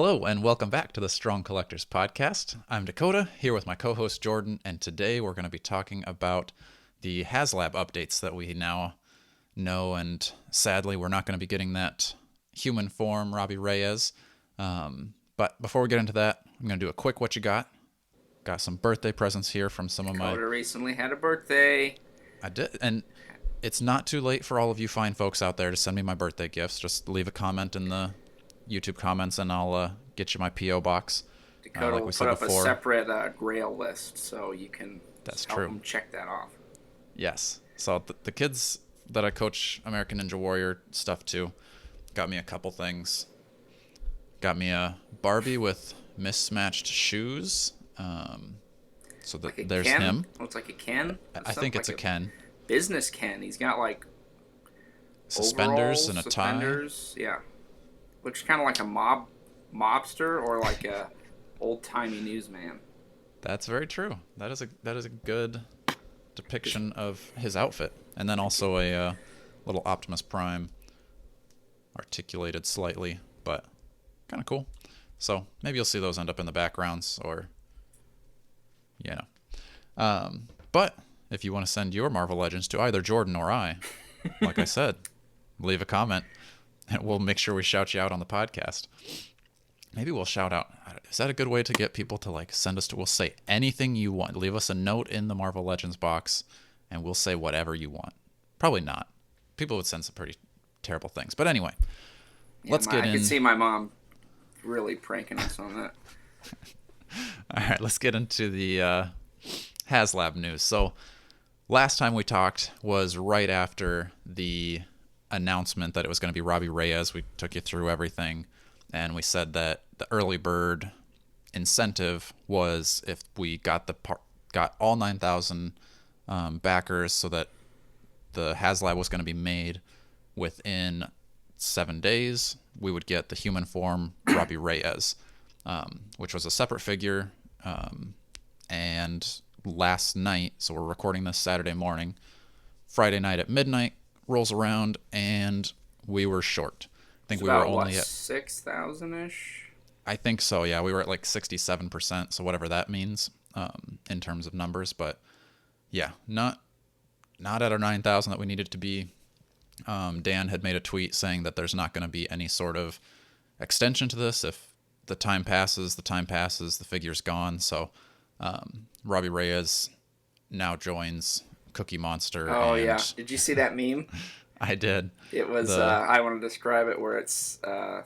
Hello, and welcome back to the Strong Collectors Podcast. I'm Dakota, here with my co-host Jordan, and today we're going to be talking about the HasLab updates that we now know, and sadly we're not going to be getting that human form Robbie Reyes. But before we get into that, I'm going to do a quick what you got. Got some birthday presents here from some of my... Dakota recently had a birthday. I did, and it's not too late for all of you fine folks out there to send me my birthday gifts. Just leave a comment in the YouTube comments, and I'll get you my P.O. box. Dakota like will we put said up before. a separate Grail list, so you can That's help true. them check that off. Yes. So the kids that I coach American Ninja Warrior stuff to got me a couple things. Got me a Barbie with mismatched shoes. So Like there's Ken? him. Looks like a Ken. I think it's like a Ken. Business Ken. He's got like Suspenders overalls, and a suspenders. Yeah. Looks kind of like a mobster or like a old timey newsman. That's very true. That is a good depiction of his outfit. And then also a little Optimus Prime, articulated slightly, but kind of cool. So maybe you'll see those end up in the backgrounds, or but if you want to send your Marvel Legends to either Jordan or I, like I said, leave a comment and we'll make sure we shout you out on the podcast. Maybe we'll shout out. Is that a good way to get people to like send us to? We'll say anything you want. Leave us a note in the Marvel Legends box and we'll say whatever you want. Probably not. People would send some pretty terrible things. But anyway, let's get in. I could see my mom really pranking us on that. All right, let's get into the HasLab news. So last time we talked was right after the announcement that it was going to be Robbie Reyes. We took you through everything, and we said that the early bird incentive was if we got all 9,000 backers, so that the HasLab was going to be made within 7 days, we would get the human form Robbie Reyes, which was a separate figure. And last night, so we're recording this Saturday morning, Friday night at midnight rolls around, and we were short. I think we were only at 6,000-ish. I think so. Yeah, we were at like 67%. So whatever that means in terms of numbers, but yeah, not at our 9,000 that we needed to be. Dan had made a tweet saying that there's not going to be any sort of extension to this. If the time passes, the figure's gone. So Robbie Reyes now joins Cookie Monster. Oh, and yeah. Did you see that meme? I did. It was, I want to describe it, where it's the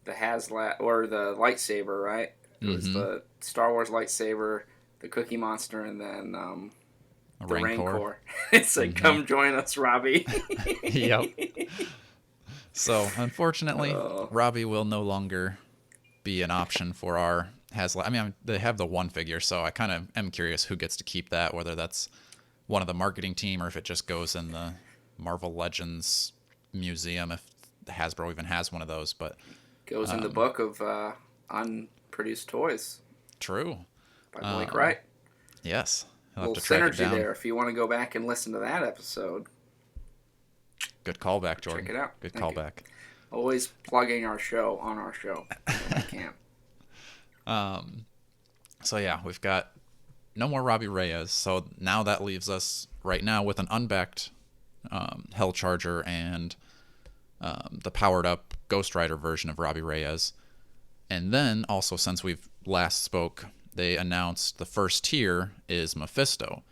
HasLab, or the lightsaber, right? It was the Star Wars lightsaber, the Cookie Monster, and then the Rancor. It's like, come join us, Robbie. Yep. So, unfortunately, Robbie will no longer be an option for our HasLab. I mean, they have the one figure, so I kind of am curious who gets to keep that, whether that's one of the marketing team or if it just goes in the Marvel Legends museum, if Hasbro even has one of those. But goes in the book of unproduced toys. True. By Blake Wright. Yes. A little synergy there if you want to go back and listen to that episode. Good callback, Jordan. Check it out. Good callback. Always plugging our show on our show when I can. So yeah, we've got no more Robbie Reyes. So now that leaves us right now with an unbacked Hell Charger and the powered up Ghost Rider version of Robbie Reyes. And then also, since we've last spoke, they announced the first tier is Mephisto.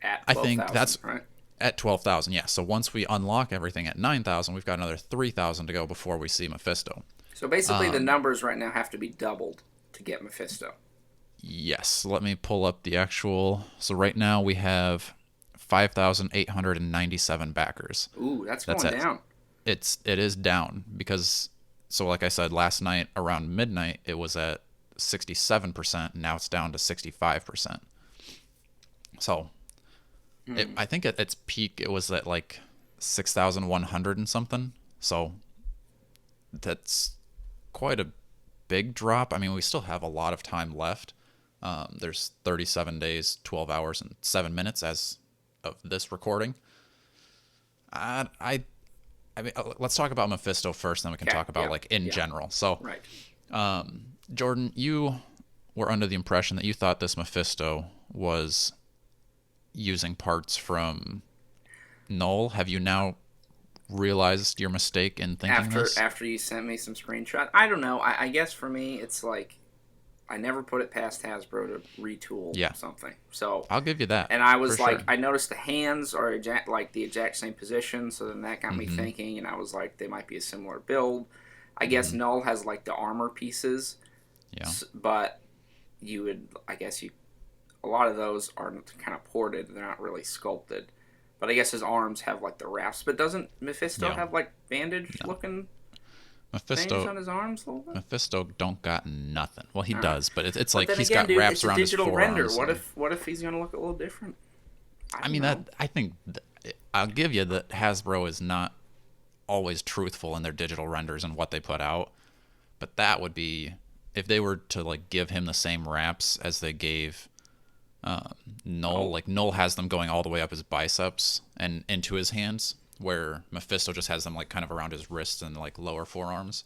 At 12,000, I think that's right? At 12,000, yeah. So once we unlock everything at 9,000, we've got another 3,000 to go before we see Mephisto. So basically the numbers right now have to be doubled to get Mephisto. Yes. Let me pull up the actual... So right now we have 5,897 backers. Ooh, that's going down. It is down because... So like I said, last night around midnight, it was at 67%, and now it's down to 65%. So... I think at its peak, it was at like 6,100 and something. So that's quite a big drop. I mean, we still have a lot of time left. There's 37 days, 12 hours, and 7 minutes as of this recording. I I mean, let's talk about Mephisto first, then we can Okay. talk about Yeah. like in Yeah. general. So, Right. Jordan, you were under the impression that you thought this Mephisto was using parts from Null. Have you now realized your mistake in thinking this? After you sent me some screenshot, I don't know. I guess for me, it's like I never put it past Hasbro to retool Yeah, something. So, I'll give you that and I for was like, sure. I noticed the hands are like the exact same position, so then that got me Mm-hmm. thinking, and I was like, they might be a similar build. I guess Mm-hmm. Null has like the armor pieces, Yeah. but you would, I guess you, a lot of those are kind of ported; they're not really sculpted. But I guess his arms have like the wraps. But doesn't Mephisto Yeah. have like bandage No. looking things Mephisto on his arms a little bit? Mephisto don't got nothing. Well, he All right. does, but it's But like then he's again, got dude, wraps it's a around his digital render. forearms and What if he's gonna look a little different? I I don't mean know. that I think I'll give you that Hasbro is not always truthful in their digital renders and what they put out, but that would be if they were to like give him the same wraps as they gave Null. Oh, Like Null has them going all the way up his biceps and into his hands, where Mephisto just has them like kind of around his wrists and like lower forearms.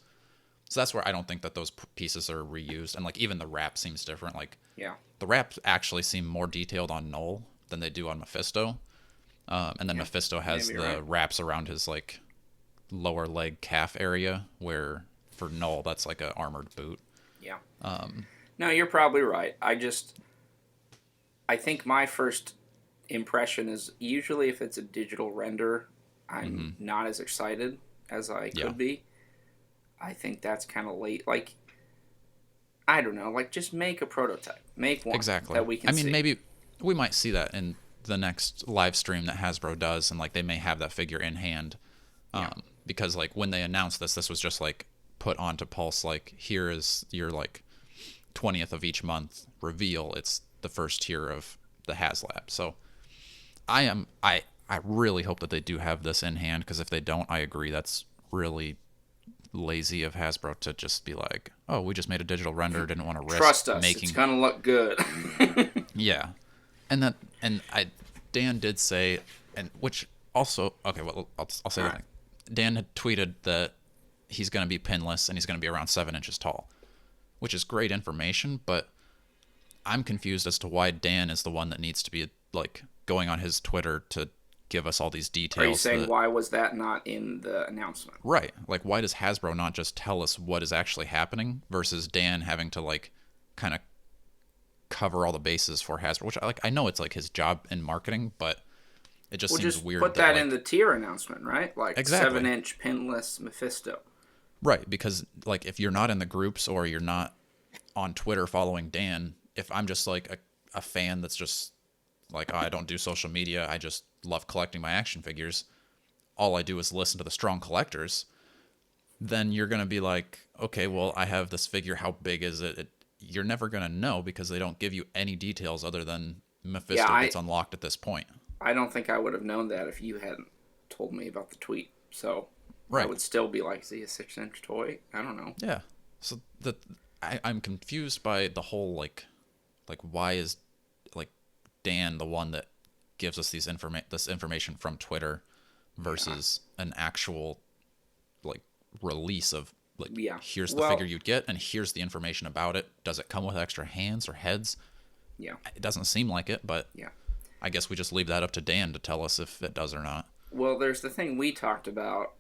So that's where I don't think that those pieces are reused, and like even the wrap seems different. Like yeah, the wraps actually seem more detailed on Null than they do on Mephisto. And then yeah. Mephisto has Maybe the you're right. wraps around his like lower leg calf area, where for Null that's like a armored boot. Yeah. No, you're probably right. I think my first impression is usually if it's a digital render, I'm not as excited as I Yeah, could be. I think that's kind of late. Like, I don't know. Like, just make a prototype. Make one exactly. that we I can mean, see. maybe we might see that in the next live stream that Hasbro does, and like they may have that figure in hand. Yeah. Because like when they announced this, this was just like put onto Pulse. Like here is your like 20th of each month reveal. It's the first tier of the HasLab. So I really hope that they do have this in hand, because if they don't, I agree that's really lazy of Hasbro to just be like, oh, we just made a digital render, didn't want to risk Trust us. It's making. going to look good. Yeah, and that and I Dan did say, and which also okay, well I'll say All that right. thing. Dan had tweeted that he's going to be pinless and he's going to be around 7 inches tall, which is great information, but I'm confused as to why Dan is the one that needs to be like going on his Twitter to give us all these Are you details saying that why was that not in the announcement? right, like why does Hasbro not just tell us what is actually happening versus Dan having to like kind of cover all the bases for Hasbro, which I know it's like his job in marketing, but it just Well, seems just weird put that that in like the tier announcement, right? Like exactly 7-inch pinless Mephisto. right, because like if you're not in the groups or you're not on Twitter following Dan, if I'm just like a fan that's just like, oh, I don't do social media, I just love collecting my action figures, all I do is listen to the strong collectors, then you're going to be like, okay, well, I have this figure, how big is it? You're never going to know because they don't give you any details other than Yeah, Mephisto gets unlocked at this point. I don't think I would have known that if you hadn't told me about the tweet. So I Right. would still be like, is he a 6-inch toy? I don't know. Yeah. So that I'm confused by the whole like why is like Dan the one that gives us this information from Twitter versus an actual like release of like Yeah. here's the figure Well, you'd get and here's the information about it. Does it come with extra hands or heads? yeah. It doesn't seem like it, but Yeah. I guess we just leave that up to Dan to tell us if it does or not. Well, there's the thing we talked about.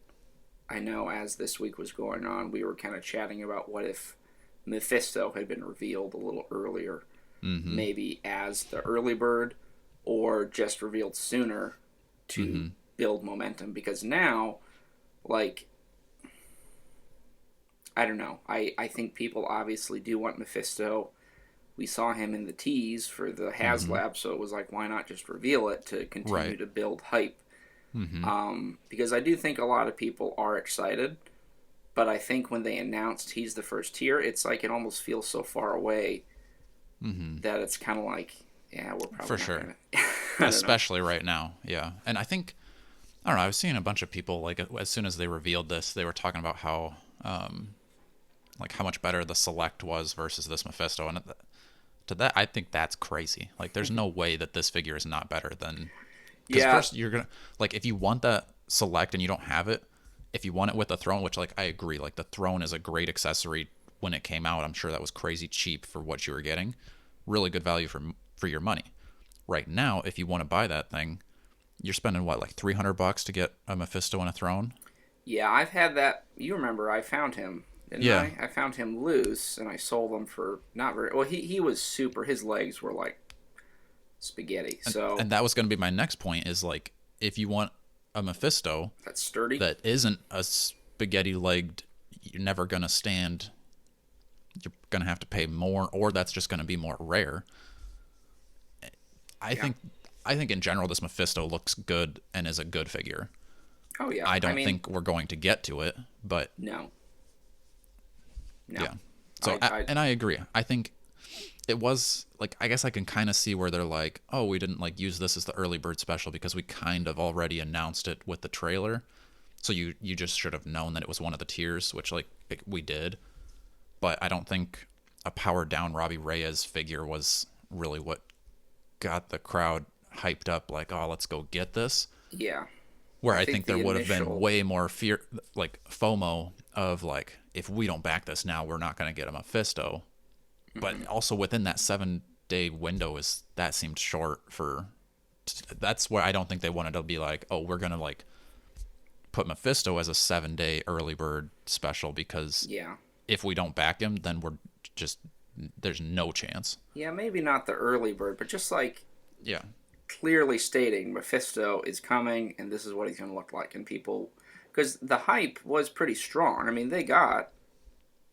I know as this week was going on, we were kind of chatting about what if Mephisto had been revealed a little earlier, maybe as the early bird, or just revealed sooner to build momentum. Because now, like, I don't know. I think people obviously do want Mephisto. We saw him in the tease for the HasLab, so it was like, why not just reveal it to continue Right. to build hype? Because I do think a lot of people are excited, but I think when they announced he's the first tier, it's like it almost feels so far away that it's kind of like, yeah, we're probably For not sure. gonna. I don't know. Especially right now. Yeah. And I think I don't know, I was seeing a bunch of people like as soon as they revealed this, they were talking about how like how much better the Select was versus this Mephisto, and to that I think that's crazy. Like there's no way that this figure is not better than because Yeah, first you're gonna like if you want that Select and you don't have it, If you want it with the throne, which like I agree, like the throne is a great accessory when it came out. I'm sure that was crazy cheap for what you were getting. Really good value for your money. Right now, if you want to buy that thing, you're spending what, like $300 to get a Mephisto and a throne? Yeah, I've had that. You remember I found him, didn't Yeah. I found him loose, and I sold him for not very well. He was super. His legs were like spaghetti. So And that was going to be my next point is like if you want a Mephisto that's sturdy. that isn't a spaghetti legged, you're never going to stand, you're going to have to pay more, or that's just going to be more rare. I Yeah. think I think in general this Mephisto looks good and is a good figure. Oh yeah. I I don't mean, think we're going to get to it, but no, no. yeah. So I and I agree. I think it was like I guess I can kind of see where they're like, "Oh, we didn't like use this as the early bird special because we kind of already announced it with the trailer." So you just should have known that it was one of the tiers, which like we did. But I don't think a powered down Robbie Reyes figure was really what got the crowd hyped up like, "Oh, let's go get this." yeah. Where I I think think there the would have been initial. way more fear, like FOMO of like, if we don't back this now, we're not going to get a Mephisto. But also within that 7 day window is that seemed short for. That's where I don't think they wanted to be like, oh, we're going to like put Mephisto as a 7 day early bird special because Yeah. if we don't back him, then we're just there's no chance. Yeah, maybe not the early bird, but just like Yeah. clearly stating Mephisto is coming and this is what he's going to look like. And people, because the hype was pretty strong. I mean, they got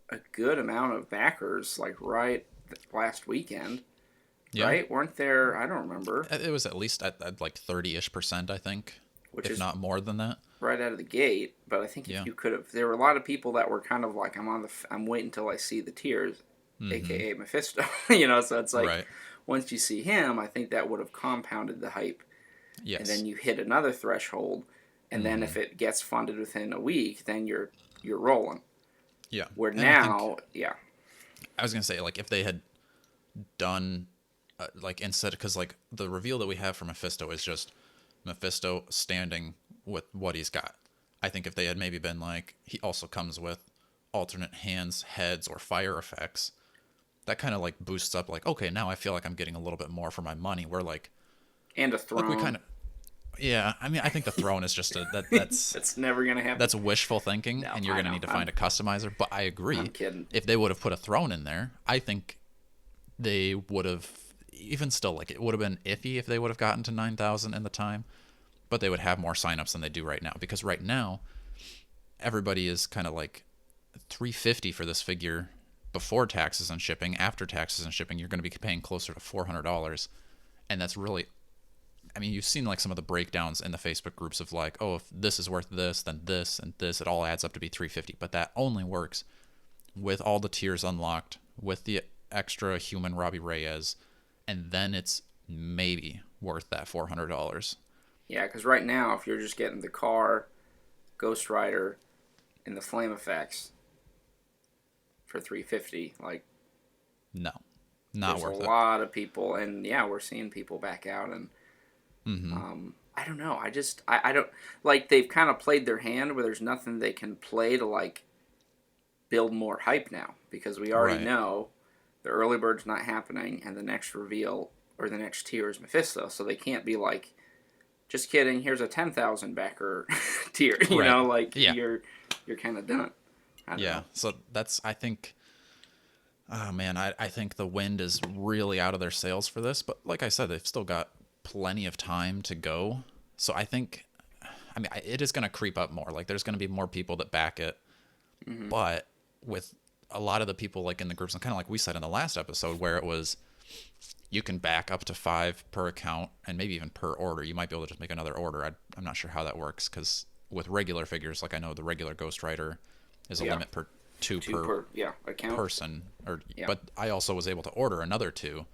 a good amount of backers like right last weekend, Yeah. right? Weren't there? I don't remember, It was at least at like 30-ish%, I think, which if is not more than that. right out of the gate. But I think if Yeah. you could have, there were a lot of people that were kind of like, I'm waiting until I see the tears, Mm-hmm. aka Mephisto. You know, so it's like Right. once you see him, I think that would have compounded the hype, and Yes. then you hit another threshold, and then Mm-hmm. if it gets funded within a week, then you're rolling. Yeah. Where And I think now, yeah, I was gonna say like if they had done like instead because like the reveal that we have for Mephisto is just Mephisto standing with what he's got. I think if they had maybe been like he also comes with alternate hands, heads, or fire effects, that kind of like boosts up like okay now I feel like I'm getting a little bit more for my money. We're like and a look we throne. kind of yeah I mean I think the throne is just that's It's never gonna happen. that's wishful thinking, No, and you're I going to know. need to find a customizer. But I I'm agree. kidding. If they would have put a throne in there, I think they would have, even still, like it would have been iffy if they would have gotten to 9,000 in the time, but they would have more signups than they do right now. Because right now, everybody is kind of like 350 for this figure before taxes and shipping. After taxes and shipping, you're going to be paying closer to $400. And that's really I mean, you've seen like some of the breakdowns in the Facebook groups of like, oh, if this is worth this, then this and this, it all adds up to be 350. But that only works with all the tiers unlocked, with the extra human Robbie Reyes, and then it's maybe worth that $400. Yeah, because right now, if you're just getting the car, Ghost Rider, and the flame effects for 350, like No, not there's a worth it. lot of people, and yeah, we're seeing people back out, and Mm-hmm. I don't know. I don't like they've kind of played their hand where there's nothing they can play to like build more hype now because we already Right. know the early bird's not happening and the next reveal or the next tier is Mephisto, so they can't be like, just kidding. Here's a 10,000 backer tier. You Right. know, like Yeah. you're kind of done. I don't Yeah. know. So that's, I think, oh man, I think the wind is really out of their sails for this. But like I said, they've still got plenty of time to go. So I think, I mean, it is going to creep up more. Like there's going to be more people that back it. Mm-hmm. But with a lot of the people like in the groups, and kind of like we said in the last episode, where it was you can back up to 5 per account and maybe even per order. You might be able to just make another order. I'm not sure how that works because with regular figures, like I know the regular Ghost Rider is a Yeah, limit per two two per per yeah account. person. Or Yeah, but I also was able to order another 2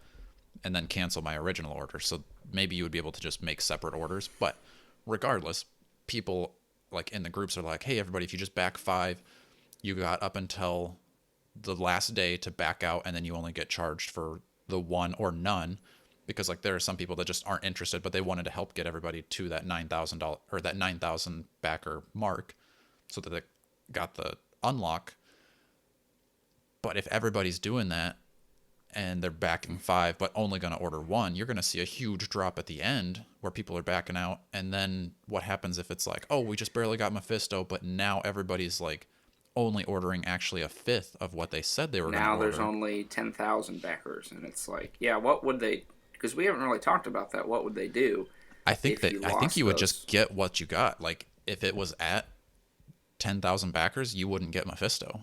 and then cancel my original order. So maybe you would be able to just make separate orders. But regardless, people like in the groups are like, hey, everybody, if you just back 5, you got up until the last day to back out, and then you only get charged for the one or none. Because like there are some people that just aren't interested, but they wanted to help get everybody to that $9,000 or that 9,000 backer mark. so that they got the unlock. But if everybody's doing that and they're backing 5 but only going to order 1, you're going to see a huge drop at the end where people are backing out. And then what happens if it's like, oh, we just barely got Mephisto, but now everybody's like only ordering actually a fifth of what they said they were going to Now there's order? only 10,000 backers, and it's like, yeah, what would they? Because we haven't really talked about that. What would they do if you I think lost you would just those? get what you got. Like if it was at 10,000 backers, you wouldn't get Mephisto.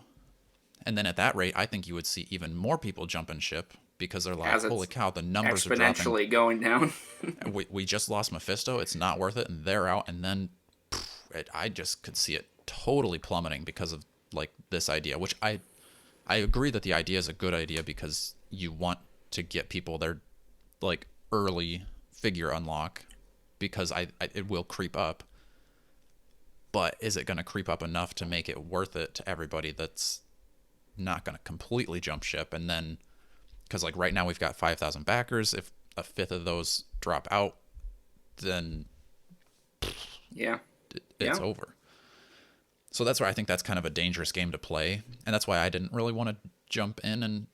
And then at that rate, I think you would see even more people jump and ship because they're like, As holy it's cow, the numbers are dropping. exponentially going down. We just lost Mephisto. It's not worth it. And they're out. And then I just could see it totally plummeting because of like this idea, which I agree that the idea is a good idea because you want to get people their like early figure unlock because it will creep up. But is it going to creep up enough to make it worth it to everybody that's not going to completely jump ship? And then, because like right now we've got 5,000 backers. If a fifth of those drop out, then Yeah. it's Yeah. over. So that's why I think that's kind of a dangerous game to play. And that's why I didn't really want to jump in and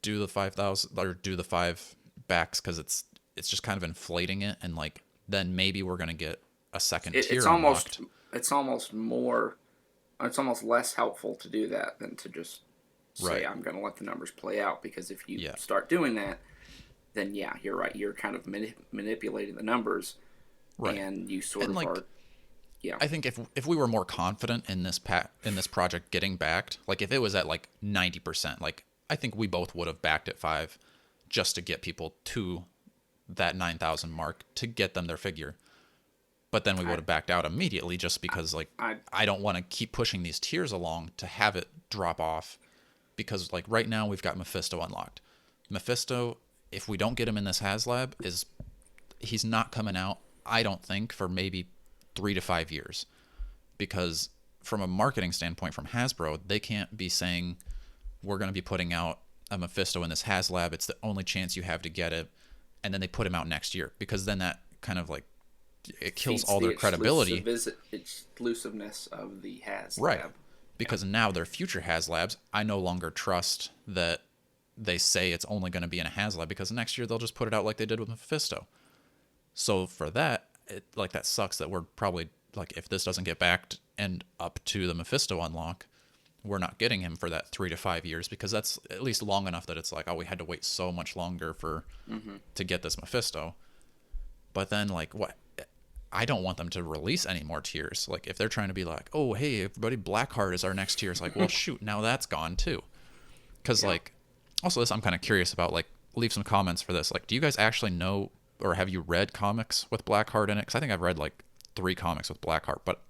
do the 5,000 or do the 5 backs because it's just kind of inflating it. And like, then maybe we're going to get a second It, tier it's unlocked. almost it's almost more it's almost less helpful to do that than to just say Right. I'm going to let the numbers play out, because if you Yeah. start doing that, then yeah, you're right. You're kind of manipulating the numbers, Right. and you sort And of like, are. Yeah. I think if we were more confident in this project getting backed, like if it was at like 90%, like I think we both would have backed at 5 just to get people to that 9,000 mark to get them their figure. But then we would I have backed out immediately just because like I I don't want to keep pushing these tiers along to have it drop off because like right now we've got Mephisto unlocked. Mephisto, if we don't get him in this HasLab, he's not coming out, I don't think, for maybe 3 to 5 years. Because from a marketing standpoint from Hasbro, they can't be saying we're going to be putting out a Mephisto in this HasLab. It's the only chance you have to get it, and then they put him out next year because then that kind of like it kills defeats all the their credibility. exclusiveness of the Right. HasLab. Because now their future HasLabs, I no longer trust that they say it's only going to be in a HasLab because next year they'll just put it out like they did with Mephisto. So for that, like that sucks that we're probably like if this doesn't get backed and up to the Mephisto unlock, we're not getting him for that 3 to 5 years because that's at least long enough that it's like, oh, we had to wait so much longer to get this Mephisto. But then like what? I don't want them to release any more tiers. Like if they're trying to be like, oh hey everybody, Blackheart is our next tier. It's like, well shoot, now that's gone too. Because Yeah. like, also this I'm kind of curious about. Like, leave some comments for this. Like, do you guys actually know or have you read comics with Blackheart in it? Because I think I've read like 3 comics with Blackheart. But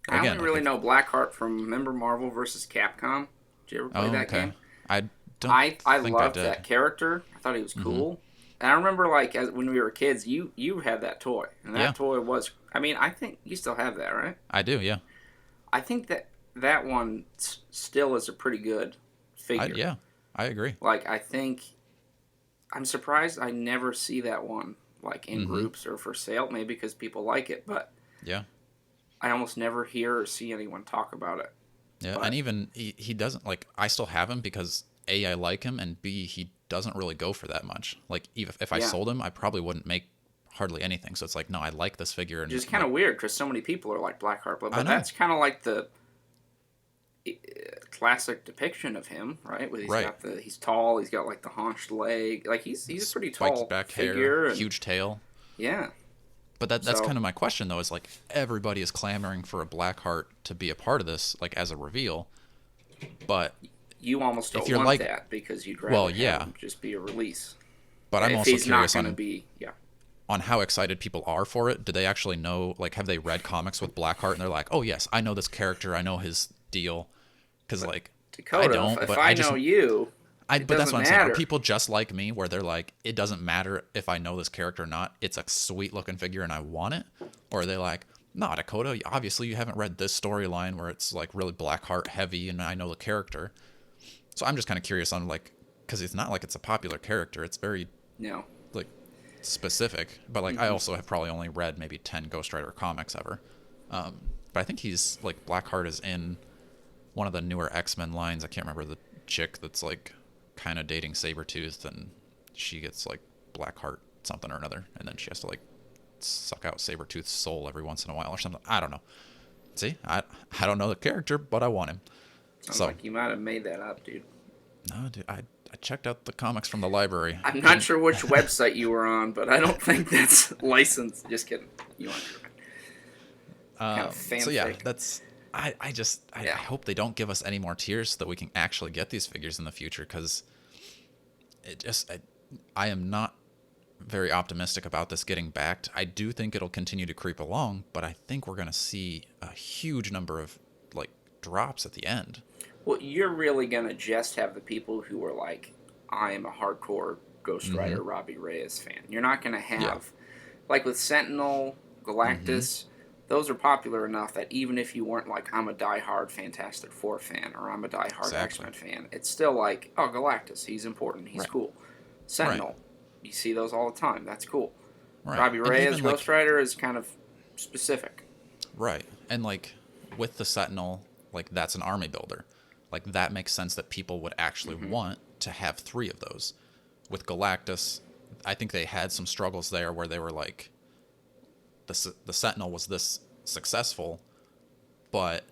I again, only like, really know Blackheart from, remember Marvel versus Capcom? Did you ever play oh that okay, game? I don't I think I loved did. that character. I thought he was cool. And I remember, like, when we were kids, you had that toy, and Yeah, that toy was. I mean, I think you still have that, right? I do. Yeah, I think that one still is a pretty good figure. yeah, I agree. Like, I think I'm surprised I never see that one like in Mm-hmm. groups or for sale. Maybe because people like it, but Yeah. I almost never hear or see anyone talk about it. Yeah, and But even he doesn't like. I still have him because A, I like him, and B, he doesn't really go for that much. Like, even if I yeah, sold him, I probably wouldn't make hardly anything. So it's like, no, I like this figure, and just kind like, of weird because so many people are like Blackheart, I but know, that's kind of like the classic depiction of him, right? Where right? he's tall, he's got like the haunched leg, like he's a pretty Spiky tall back hair, figure, and huge tail. yeah. But that's So kind of my question though. Is like everybody is clamoring for a Blackheart to be a part of this, like as a reveal. But you almost if don't you're want like, that because you'd well, rather have yeah, him just be a release. but I'm If also he's not curious going to be, yeah. on how excited people are for it. Do they actually know? Like, have they read comics with Blackheart and they're like, oh yes, I know this character, I know his deal. Because like I Dakota, don't, if but I I just know you, it but that's doesn't what I'm saying. Are matter. people just like me where they're like, it doesn't matter if I know this character or not? It's a sweet looking figure and I want it? Or are they like, no, Dakota, obviously you haven't read this storyline where it's like really Blackheart heavy and I know the character. So I'm just kind of curious on like, because it's not like it's a popular character. It's very No. like specific. But like I also have probably only read maybe 10 Ghost Rider comics ever. but I think he's like Blackheart is in one of the newer X-Men lines. I can't remember the chick that's like kind of dating Sabretooth, and she gets like Blackheart something or another, and then she has to like suck out Sabretooth's soul every once in a while or something. I don't know. See, I don't know the character, but I want him. Sounds So like you might have made that up, dude. no, dude, I checked out the comics from the library. I'm not sure which website you were on, but I don't think that's licensed. Just kidding. You want to kind of fanfic. So yeah, that's I hope they don't give us any more tiers so that we can actually get these figures in the future, because I am not very optimistic about this getting backed. I do think it'll continue to creep along, but I think we're going to see a huge number of like drops at the end. Well, you're really going to just have the people who are like, I am a hardcore Ghost Rider Robbie Reyes fan. You're not going to have, like with Sentinel, Galactus, those are popular enough that even if you weren't like, I'm a diehard Fantastic Four fan or I'm a diehard X-Men fan, it's still like, oh, Galactus, he's important, he's cool. Sentinel, you see those all the time, that's cool. Robbie Reyes, Ghost Rider is kind of specific. Right. And like with the Sentinel, like that's an army builder. Like that makes sense that people would actually want to have 3 of those. With Galactus, I think they had some struggles there where they were like, the Sentinel was this successful, but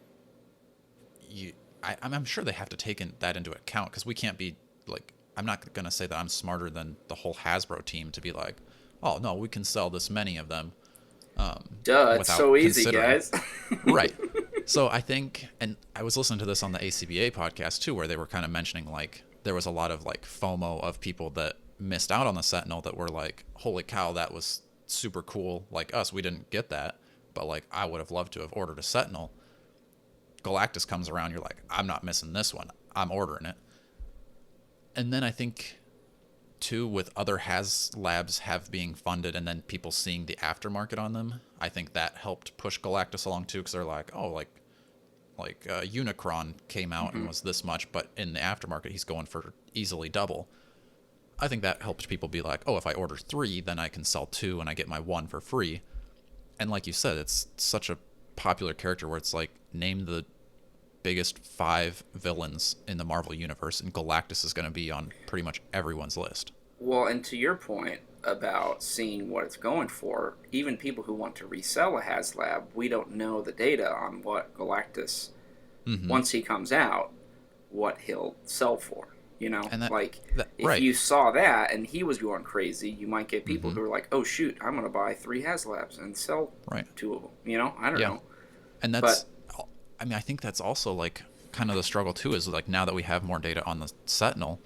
I'm sure they have to take that into account, because we can't be like, I'm not going to say that I'm smarter than the whole Hasbro team to be like, oh no, we can sell this many of them. Duh, it's so easy, guys. Right. So I think, and I was listening to this on the ACBA podcast too, where they were kind of mentioning like there was a lot of like FOMO of people that missed out on the Sentinel that were like, holy cow, that was super cool. Like us, we didn't get that, but like I would have loved to have ordered a Sentinel. Galactus comes around, you're like, I'm not missing this one, I'm ordering it. And then I think too, with other HasLabs have being funded and then people seeing the aftermarket on them, I think that helped push Galactus along too, because they're like, oh, like Unicron came out and was this much, but in the aftermarket he's going for easily double. I think that helped people be like, oh, if I order 3, then I can sell 2 and I get my 1 for free. And like you said, it's such a popular character where it's like, name the biggest 5 villains in the Marvel Universe, and Galactus is going to be on pretty much everyone's list. Well, and to your point about seeing what it's going for, even people who want to resell a HasLab, we don't know the data on what Galactus, once he comes out, what he'll sell for. You know, and if you saw that and he was going crazy, you might get people who are like, oh, shoot, I'm going to buy 3 HasLabs and sell 2 of them. You know, I don't know. And that's, I mean, I think that's also like kind of the struggle too, is like now that we have more data on the Sentinel,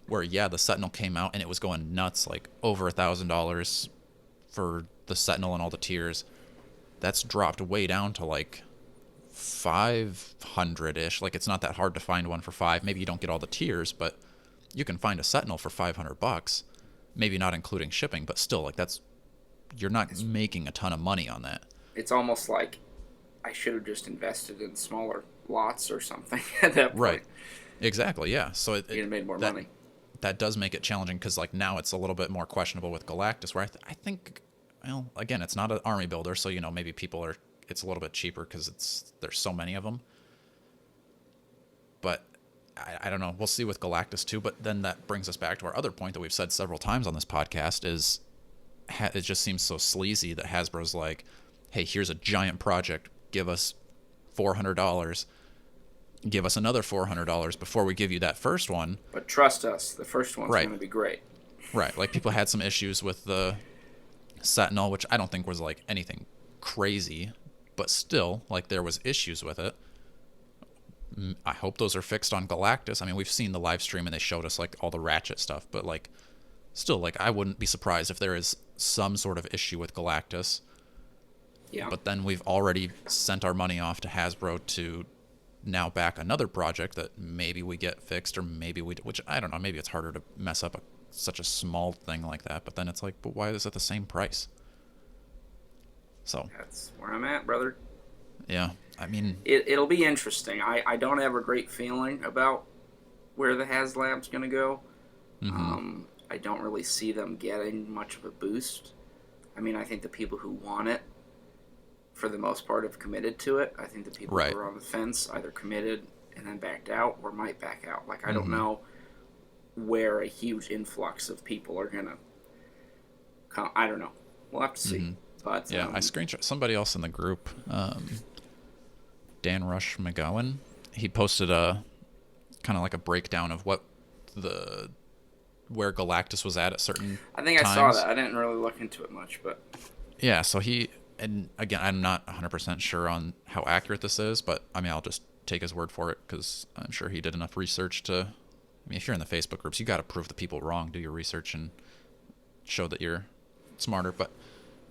where, the Sentinel came out and it was going nuts, like over $1,000 for the Sentinel and all the tiers. That's dropped way down to like 500-ish. Like it's not that hard to find one for 5. Maybe you don't get all the tiers, but you can find a Sentinel for $500. Maybe not including shipping, but still, like you're not making a ton of money on that. It's almost like I should have just invested in smaller lots or something at that point. Right. Exactly. Yeah. So it made more money. That does make it challenging, because like now it's a little bit more questionable with Galactus, where I think, well, again, it's not an army builder, so maybe it's a little bit cheaper because there's so many of them. But I don't know. We'll see with Galactus too. But then that brings us back to our other point that we've said several times on this podcast is it just seems so sleazy that Hasbro's like, hey, here's a giant project. Give us $400. Give us another $400 before we give you that first one. But trust us, the first one's going to be great. Right. Like people had some issues with the Sentinel, which I don't think was like anything crazy, but still, like there was issues with it. I hope those are fixed on Galactus. I mean, we've seen the live stream and they showed us like all the Ratchet stuff, but like still, like I wouldn't be surprised if there is some sort of issue with Galactus. Yeah. But then we've already sent our money off to Hasbro to now back another project that maybe we get fixed, or maybe which I don't know, maybe it's harder to mess up such a small thing like that, but then it's like, but why is it the same price? So that's where I'm at, brother. Yeah, I mean, it'll be interesting. I don't have a great feeling about where the HasLab's going to go. I don't really see them getting much of a boost. I mean, I think the people who want it for the most part, have committed to it. I think the people who Right. are on the fence either committed and then backed out or might back out. Like, I don't Mm-hmm. know where a huge influx of people are going to come. I don't know. We'll have to see. Mm-hmm. But, Yeah, I screenshot somebody else in the group, Dan Rush McGowan. He posted a kind of like a breakdown of what the where Galactus was at certain I think I saw times. that. I didn't really look into it much, but Yeah, so he, and again, I'm not 100% sure on how accurate this is, but I mean, I'll just take his word for it because I'm sure he did enough research to. I mean, if you're in the Facebook groups, you got to prove the people wrong, do your research, and show that you're smarter. But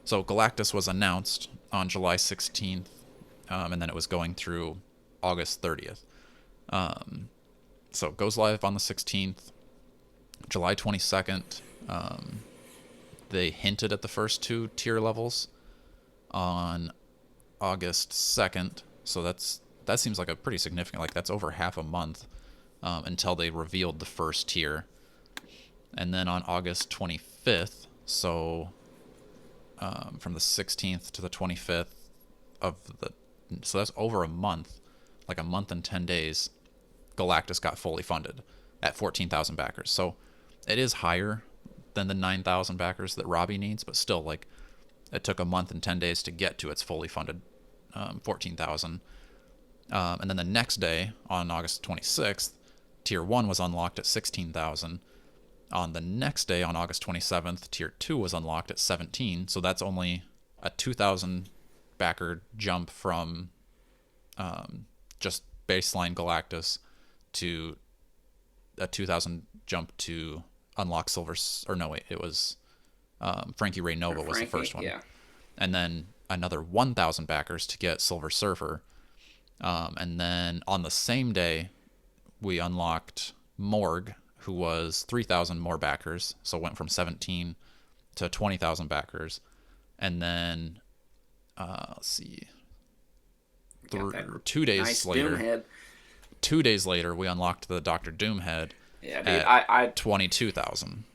so Galactus was announced on July 16th, and then it was going through August 30th. So it goes live on the 16th. July 22nd, they hinted at the first two tier levels on August 2nd. So that seems like a pretty significant, like that's over half a month until they revealed the first tier. And then on August 25th, so from the 16th to the 25th of the, so that's over a month, like a month and 10 days, Galactus got fully funded at 14,000 backers. So it is higher than the 9,000 backers that Robbie needs, but still, like, it took a month and 10 days to get to its fully funded 14,000. And then the next day, on August 26th, Tier 1 was unlocked at 16,000. On the next day, on August 27th, Tier 2 was unlocked at 17. So that's only a 2,000 backer jump from just baseline Galactus to a 2,000 jump to unlock Silver. Or no, wait, it was Frankie Ray Nova was the first one. yeah. And then another 1,000 backers to get Silver Surfer. And then on the same day, we unlocked Morg, who was 3,000 more backers. So it went from 17 to 20,000 backers. And then, let's see, 2 days nice later, Doomhead. 2 days later, we unlocked the Dr. Doomhead Yeah, dude. at I 22,000.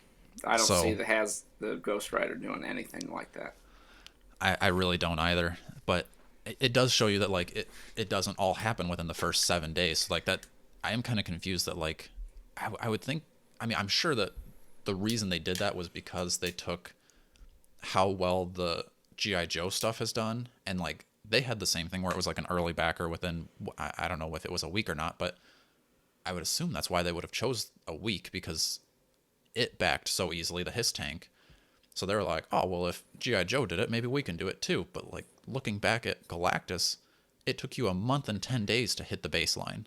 don't So see the Ghost Rider doing anything like that. I really don't either. But it does show you that, like, it doesn't all happen within the first 7 days. Like, that, I am kind of confused that, like, I would think, I mean, I'm sure that the reason they did that was because they took how well the G.I. Joe stuff has done, and, like, they had the same thing where it was like an early backer within, I don't know if it was a week or not, but I would assume that's why they would have chose a week, because it backed so easily, the Hiss tank. So they were like, oh, well, if G.I. Joe did it, maybe we can do it too. But, like, looking back at Galactus, it took you a month and 10 days to hit the baseline.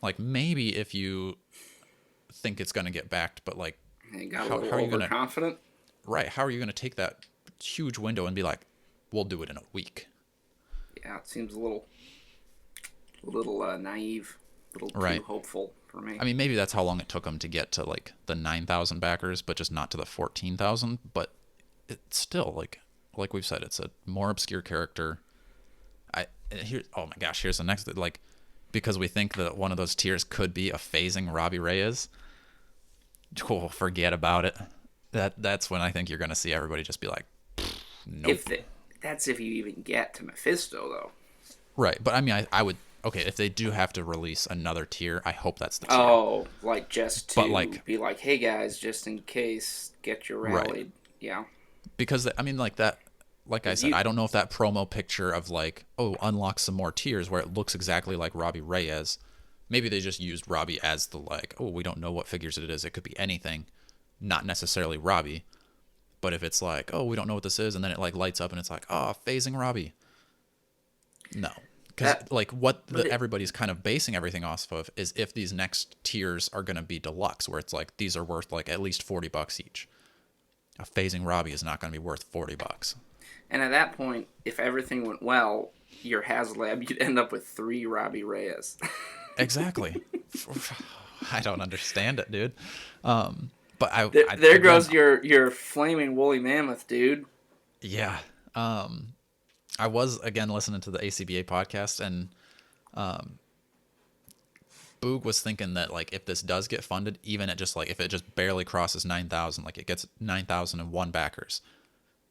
Like, maybe if you think it's going to get backed, but, like, He got how a little are you going to, overconfident. right, how are you going to take that huge window and be like, we'll do it in a week? Yeah, it seems a little naive, a little Right. too hopeful for me. I mean, maybe that's how long it took them to get to, like, the 9,000 backers, but just not to the 14,000. But it's still, like we've said, it's a more obscure character. Oh my gosh, here's the next, like, because we think that one of those tiers could be a phasing Robbie Reyes. Oh, forget about it. That's when I think you're gonna see everybody just be like, nope. That's if you even get to Mephisto, though. Right, but I mean, I would. Okay, if they do have to release another tier, I hope that's the tier. Oh, like just to But, like, be like, hey guys, just in case, get your rallied. Right. Yeah. Because I mean, like that, like I said, You- I don't know if that promo picture of, like, oh, unlock some more tiers where it looks exactly like Robbie Reyes. Maybe they just used Robbie as the, like, oh, we don't know what figures it is. It could be anything, not necessarily Robbie. But if it's like, oh, we don't know what this is, and then it, like, lights up and it's like, oh, phasing Robbie. No. Because, like, everybody's kind of basing everything off of is if these next tiers are going to be deluxe, where it's like, these are worth, like, at least $40 each. A phasing Robbie is not going to be worth $40. And at that point, if everything went well, your HasLab, you'd end up with 3 Robbie Reyes. Exactly. I don't understand it, dude. But there goes your flaming woolly mammoth, dude. Yeah. I was, again, listening to the ACBA podcast, and Boog was thinking that, like, if this does get funded, even at just, like, if it just barely crosses 9,000, like it gets 9,001 backers,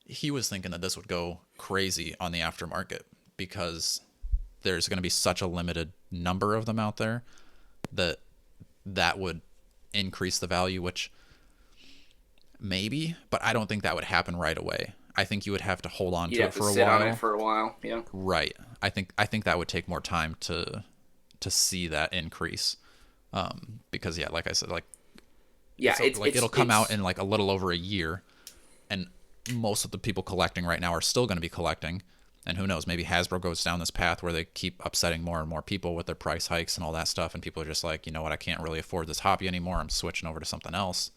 he was thinking that this would go crazy on the aftermarket, because there's going to be such a limited number of them out there that that would increase the value, which maybe, but I don't think that would happen right away. I think you would have to hold on You'd to have it to for a sit on it while. for a while. Yeah. Right. I think that would take more time to see that increase. Because yeah, like I said, like Yeah. it'll come out in like a little over a year, and most of the people collecting right now are still going to be collecting. And who knows, maybe Hasbro goes down this path where they keep upsetting more and more people with their price hikes and all that stuff, and people are just like, you know what, I can't really afford this hobby anymore. I'm switching over to something else.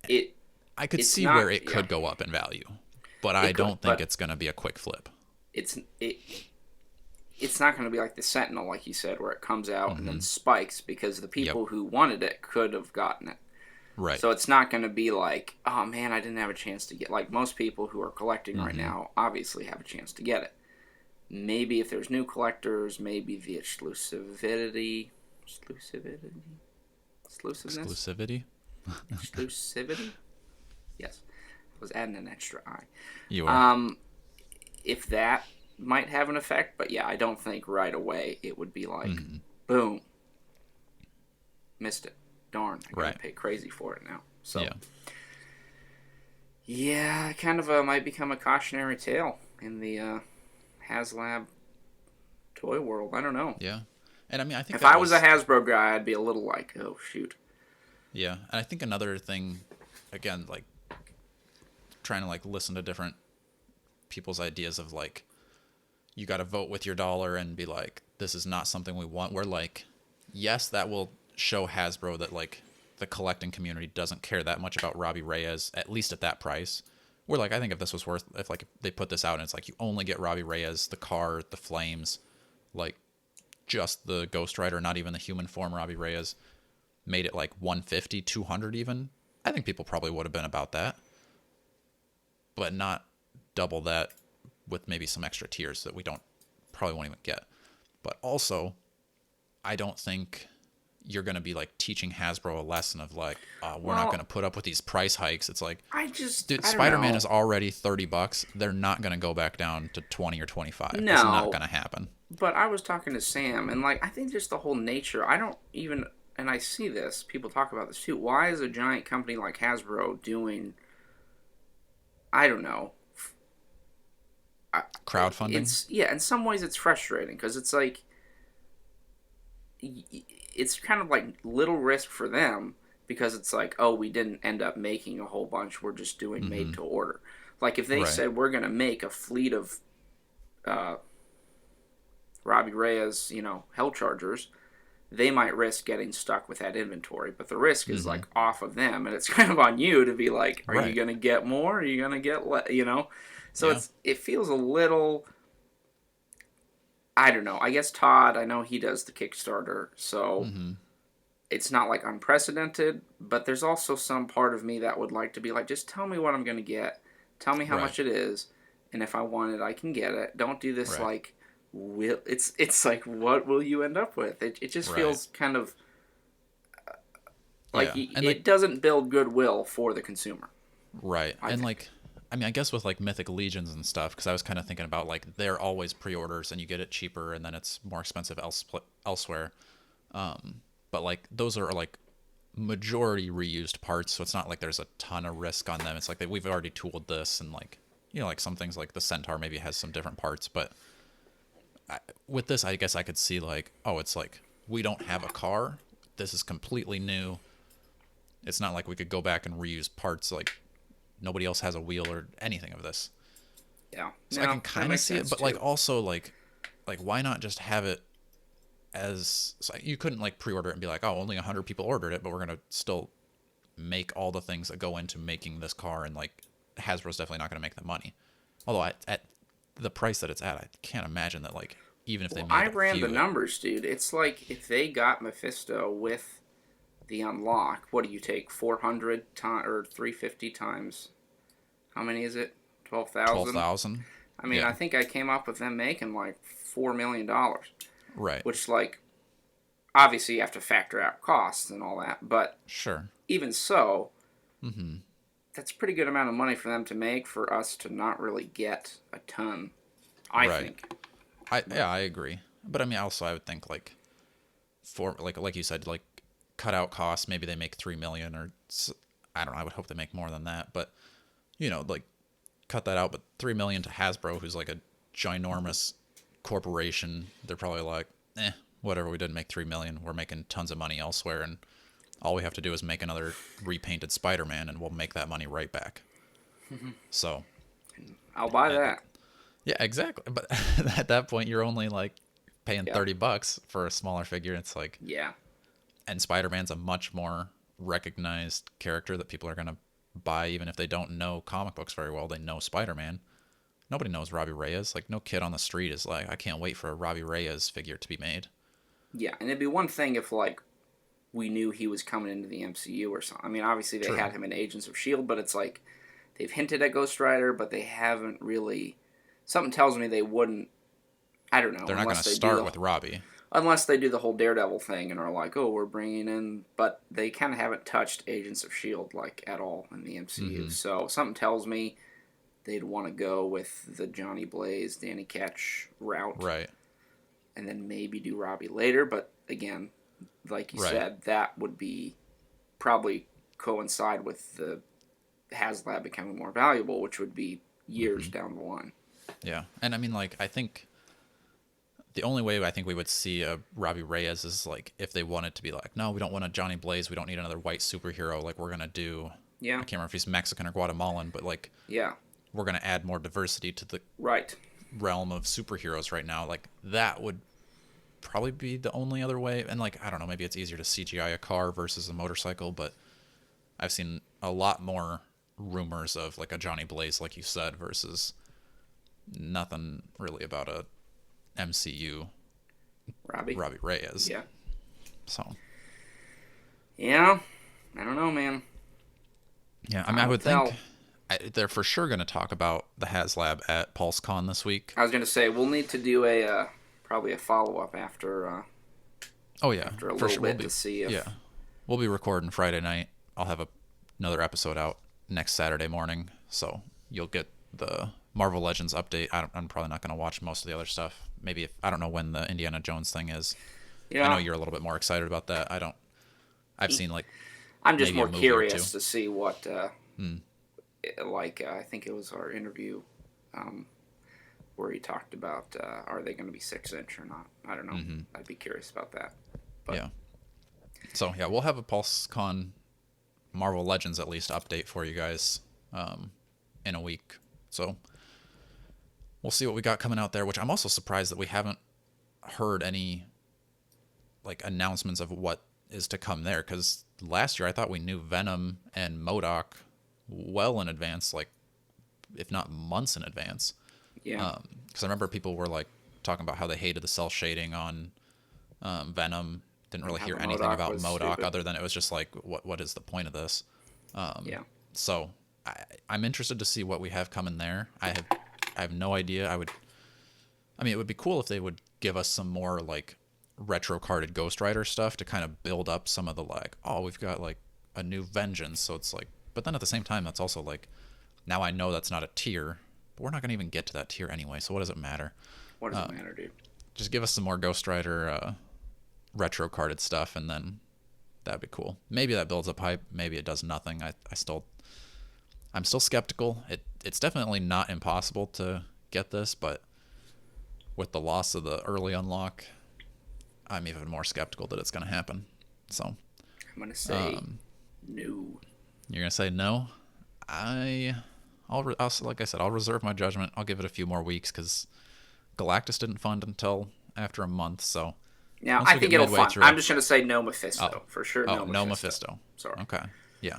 it I could it's see not. where it Yeah. could go up in value, but I It could, don't think but it's going to be a quick flip. it's it. It's not going to be like the Sentinel, like you said, where it comes out and then Mm-hmm. spikes because the Yep. people who wanted it could have gotten it. Right. So it's not going to be like, oh man, I didn't have a chance to get. Like most people who are collecting right Mm-hmm. now, obviously have a chance to get it. Maybe if there's new collectors, maybe the exclusiveness, Exclusivity. exclusivity. Yes, I was adding an extra I. You are. If that might have an effect, but yeah, I don't think right away it would be like, Mm-hmm. boom, missed it. Darn, I gotta Right. pay crazy for it now. So Yeah. yeah, kind of might become a cautionary tale in the HasLab toy world. I don't know. Yeah. And I mean, I think If that I was a was, Hasbro guy, I'd be a little like, oh shoot. yeah. And I think another thing, again, like trying to like listen to different people's ideas of like, you got to vote with your dollar and be like, this is not something we want. We're like, yes, that will show Hasbro that like the collecting community doesn't care that much about Robbie Reyes, at least at that price. We're like, I think if this was worth, if like they put this out and it's like you only get Robbie Reyes, the car, the flames, like just the Ghost Rider, not even the human form Robbie Reyes, made it like 150, 200 even. I think people probably would have been about that, but not double that with maybe some extra tiers that we don't probably won't even get. But also, I don't think you're going to be like teaching Hasbro a lesson of like, we're not Well, going to put up with these price hikes. It's like, dude, I don't Spider-Man know. is already $30. They're not going to go back down to 20 or 25. It's not No, going to happen. but I was talking to Sam, and like I think just the whole nature. I don't even, and I see this. People talk about this too. Why is a giant company like Hasbro doing? I don't know. Crowdfunding. It's yeah. In some ways, it's frustrating because it's like it's kind of like little risk for them because it's like, oh, we didn't end up making a whole bunch. We're just doing made to order. Like if they Right. said we're gonna make a fleet of Robbie Reyes, Hell Chargers, they might risk getting stuck with that inventory. But the risk is like off of them, and it's kind of on you to be like, are you Right. gonna get more? Are you gonna get So Yeah. it feels a little. I don't know. I guess Todd, I know he does the Kickstarter, so it's not like unprecedented, but there's also some part of me that would like to be like, just tell me what I'm going to get. Tell me how Right. much it is, and if I want it, I can get it. Don't do this Right. like it's like what will you end up with? It just Right. feels kind of like Yeah. And it like, doesn't build goodwill for the consumer. right. I And think. like, I mean, I guess with like Mythic Legions and stuff, because I was kind of thinking about like they're always pre-orders and you get it cheaper and then it's more expensive elsewhere. But like those are like majority reused parts, so it's not like there's a ton of risk on them. It's like we've already tooled this, and like like some things like the Centaur maybe has some different parts, but with this, I guess I could see like, oh, it's like we don't have a car. This is completely new. It's not like we could go back and reuse parts. Like nobody else has a wheel or anything of this. Yeah. So No, I can that kind of makes see it, sense but like too. also like why not just have it as so you couldn't like pre-order it and be like, oh, only 100 people ordered it, but we're gonna still make all the things that go into making this car, and like Hasbro's definitely not gonna make the money. Although at the price that it's at, I can't imagine that like even if they Well, made I a ran the few, it numbers, dude. It's like if they got Mephisto with the unlock, what do you take? 400 times or 350 times? How many is it? 12,000? 12,000. I mean, I Yeah, think I came up with them making like $4 million, right. which, like, obviously you have to factor out costs and all that, but Sure. even so, that's a pretty good amount of money for them to make for us to not really get a ton I Right. think. I agree. But I mean, also I would think like for like you said, like cut out costs. Maybe they make 3 million I don't know. I would hope they make more than that. But like cut that out. But 3 million to Hasbro, who's like a ginormous corporation, they're probably like, whatever. We didn't make 3 million. We're making tons of money elsewhere, and all we have to do is make another repainted Spider-Man, and we'll make that money right back. So, I'll buy and, that. yeah, exactly. But at that point, you're only like paying Yeah. $30 for a smaller figure. It's like, Yeah. and Spider-Man's a much more recognized character that people are gonna buy, even if they don't know comic books very well. They know Spider-Man. Nobody knows Robbie Reyes. Like, no kid on the street is like, I can't wait for a Robbie Reyes figure to be made. Yeah, and it'd be one thing if like we knew he was coming into the MCU or something. I mean, obviously they True. had him in Agents of Shield, but it's like they've hinted at Ghost Rider, but they haven't really. Something tells me they wouldn't. I don't know They're not gonna unless they do start the with Robbie. unless they do the whole Daredevil thing and are like, oh, we're bringing in, but they kind of haven't touched Agents of Shield like at all in the MCU. Mm-hmm. So something tells me they'd want to go with the Johnny Blaze, Danny Ketch route, Right. and then maybe do Robbie later. But again, like you Right. said, that would be probably coincide with the HasLab becoming more valuable, which would be years Mm-hmm. down the line. Yeah. And I mean, like, I think the only way I think we would see a Robbie Reyes is like if they wanted to be like, no, we don't want a Johnny Blaze. We don't need another white superhero. Like, we're gonna do. Yeah, I can't remember if he's Mexican or Guatemalan, but like yeah, we're gonna add more diversity to the right. realm of superheroes right now. Like, that would probably be the only other way. And like, I don't know, maybe it's easier to CGI a car versus a motorcycle, but I've seen a lot more rumors of like a Johnny Blaze, like you said, versus nothing really about a MCU Robbie. Robbie Reyes. Yeah. So Yeah. I don't know, man. yeah, I mean, I would think they're for sure going to talk about the HasLab at PulseCon this week. I was going to say we'll need to do a probably a follow up after Oh yeah, after a for little sure. bit to see if We'll be recording Friday night. I'll have another episode out next Saturday morning, so you'll get the Marvel Legends update. I'm probably not going to watch most of the other stuff. Maybe if I don't know when the Indiana Jones thing is. yeah. I know you're a little bit more excited about that. I don't. I've seen like I'm just maybe a more movie or curious two. to see what like I think it was our interview where he talked about are they going to be 6-inch or not? I don't know. Mm-hmm. I'd be curious about that. But Yeah. So yeah, we'll have a PulseCon Marvel Legends at least update for you guys in a week. So we'll see what we got coming out there. Which I'm also surprised that we haven't heard any like announcements of what is to come there. Because last year I thought we knew Venom and MODOK well in advance, like if not months in advance. yeah, Because I remember people were like talking about how they hated the cell shading on Venom. Didn't really how hear the anything MODOK about was MODOK stupid. other than it was just like, what is the point of this? Yeah. So I'm interested to see what we have coming there. I have no idea. I mean, it would be cool if they would give us some more like retro carded Ghost Rider stuff to kind of build up some of the like, oh, we've got like a new Vengeance. So it's like, but then at the same time, that's also like, now I know that's not a tier, but we're not going to even get to that tier anyway. So what does it matter? What does it matter, dude? Just give us some more Ghost Rider retro carded stuff, and then that'd be cool. Maybe that builds up hype. Maybe it does nothing. I'm still skeptical. It's definitely not impossible to get this, but with the loss of the early unlock, I'm even more skeptical that it's going to happen. So I'm gonna say no. you're going to say no? I'll like I said, I'll reserve my judgment. I'll give it a few more weeks because Galactus didn't fund until after a month. So Now once I we think get it'll midway fun. through, I'm just gonna say no Mephisto for sure. oh, No no Mephisto. Sorry. Okay, yeah,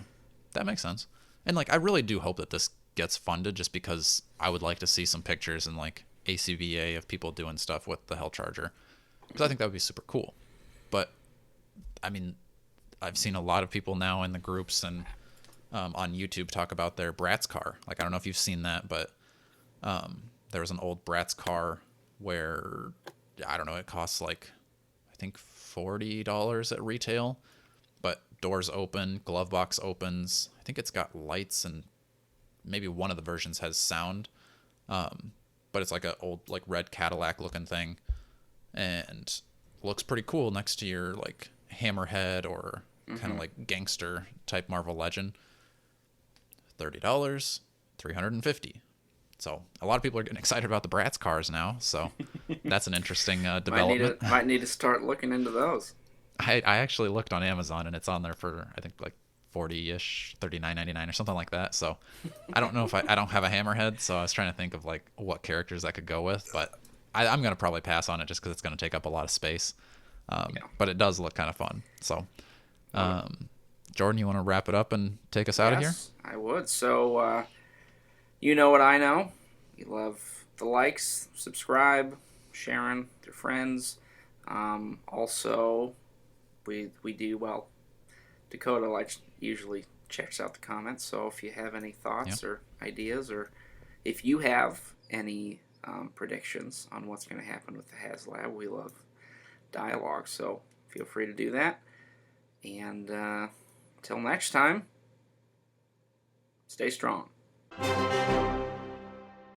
that makes sense. And like, I really do hope that this gets funded, just because I would like to see some pictures and like ACVA of people doing stuff with the Hell Charger, because I think that would be super cool. But I mean, I've seen a lot of people now in the groups and on YouTube talk about their Bratz car. Like, I don't know if you've seen that, but there was an old Bratz car where, I don't know, it costs like, I think $40 at retail, but doors open, glove box opens. I think it's got lights, and maybe one of the versions has sound. but it's like a old like red Cadillac looking thing, and looks pretty cool next to your like Hammerhead or kind of like gangster type Marvel Legend. $30, 350. So a lot of people are getting excited about the Bratz cars now. So that's an interesting development. Might need to start looking into those. I actually looked on Amazon and it's on there for I think like 40-ish, 39.99 or something like that. So I don't know if I don't have a Hammerhead, so I was trying to think of like what characters I could go with, but I'm gonna probably pass on it just because it's gonna take up a lot of space. Yeah. But it does look kind of fun. So, Jordan, you want to wrap it up and take us out of here? Yes, I would. So, you know what I know. You love the likes, subscribe, sharing with your friends. Also, we do, well, Dakota usually checks out the comments. So if you have any thoughts or ideas, or if you have any predictions on what's going to happen with the HasLab, we love dialogue. So feel free to do that. And until next time, stay strong.